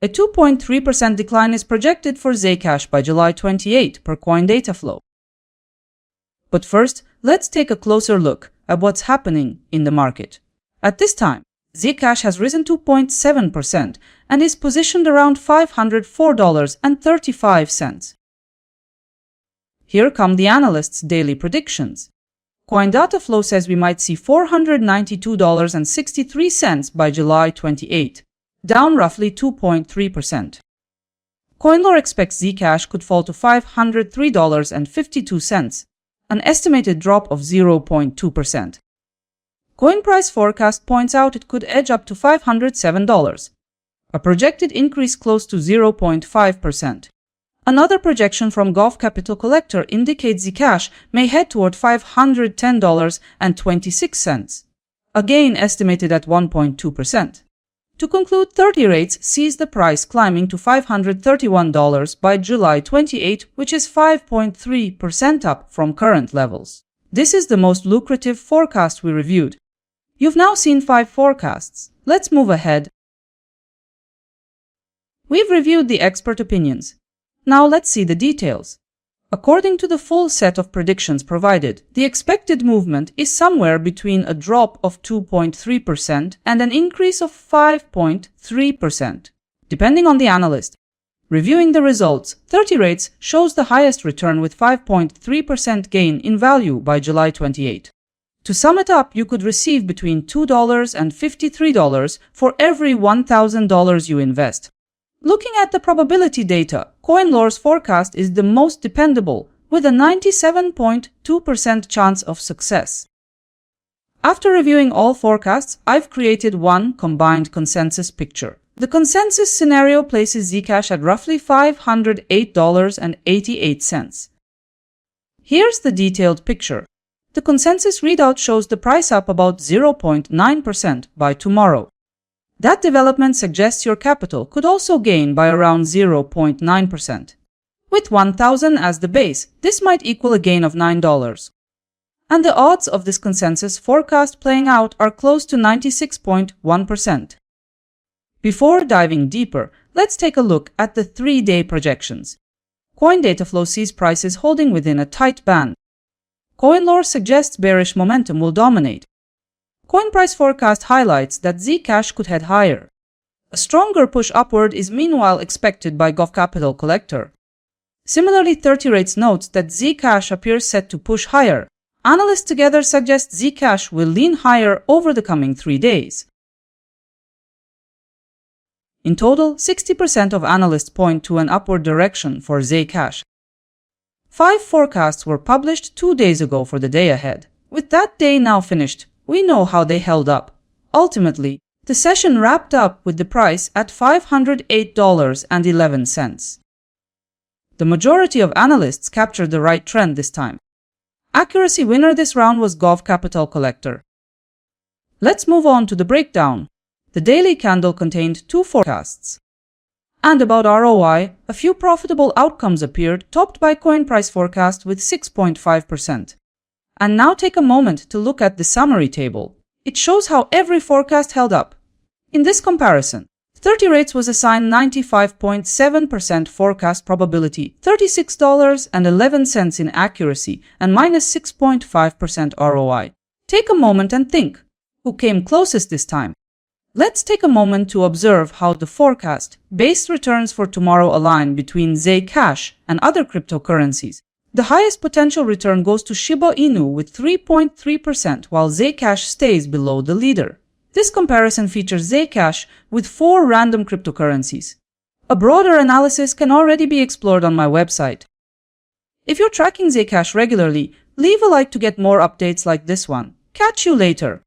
A 2.3% decline is projected for Zcash by July 28 per coin data flow. But first, let's take a closer look at what's happening in the market. At this time, Zcash has risen 2.7% and is positioned around $504.35. Here come the analysts' daily predictions. Coin data flow says we might see $492.63 by July 28, down roughly 2.3%. CoinLore expects Zcash could fall to $503.52, an estimated drop of 0.2%. Coin price forecast points out it could edge up to $507, a projected increase close to 0.5%. Another projection from Gulf Capital Collector indicates Zcash may head toward $510.26, a gain estimated at 1.2%. To conclude, 30 rates sees the price climbing to $531 by July 28, which is 5.3% up from current levels. This is the most lucrative forecast we reviewed. You've now seen 5 forecasts. Let's move ahead. We've reviewed the expert opinions. Now let's see the details. According to the full set of predictions provided, the expected movement is somewhere between a drop of 2.3% and an increase of 5.3%, depending on the analyst. Reviewing the results, 30 rates shows the highest return with 5.3% gain in value by July 28. To sum it up, you could receive between $2 and $53 for every $1,000 you invest. Looking at the probability data, CoinLore's forecast is the most dependable, with a 97.2% chance of success. After reviewing all forecasts, I've created one combined consensus picture. The consensus scenario places Zcash at roughly $508.88. Here's the detailed picture. The consensus readout shows the price up about 0.9% by tomorrow. That development suggests your capital could also gain by around 0.9%. With 1,000 as the base, this might equal a gain of $9. And the odds of this consensus forecast playing out are close to 96.1%. Before diving deeper, let's take a look at the 3-day projections. Coin data flow sees prices holding within a tight band. CoinLore suggests bearish momentum will dominate. Coin price forecast highlights that Zcash could head higher. A stronger push upward is meanwhile expected by Gulf Capital Collector. Similarly, 30 rates notes that Zcash appears set to push higher. Analysts together suggest Zcash will lean higher over the coming 3 days. In total, 60% of analysts point to an upward direction for Zcash. 5 forecasts were published 2 days ago for the day ahead. With that day now finished, we know how they held up. Ultimately, the session wrapped up with the price at $508.11. The majority of analysts captured the right trend this time. Accuracy winner this round was Gulf Capital Collector. Let's move on to the breakdown. The daily candle contained 2 forecasts. And about ROI, a few profitable outcomes appeared, topped by coin price forecast with 6.5%. And now take a moment to look at the summary table. It shows how every forecast held up. In this comparison, 30 rates was assigned 95.7% forecast probability, $36.11 in accuracy, and minus 6.5% ROI. Take a moment and think, who came closest this time? Let's take a moment to observe how the forecast-based returns for tomorrow align between Zcash and other cryptocurrencies. The highest potential return goes to Shiba Inu with 3.3%, while Zcash stays below the leader. This comparison features Zcash with 4 random cryptocurrencies. A broader analysis can already be explored on my website. If you're tracking Zcash regularly, leave a like to get more updates like this one. Catch you later.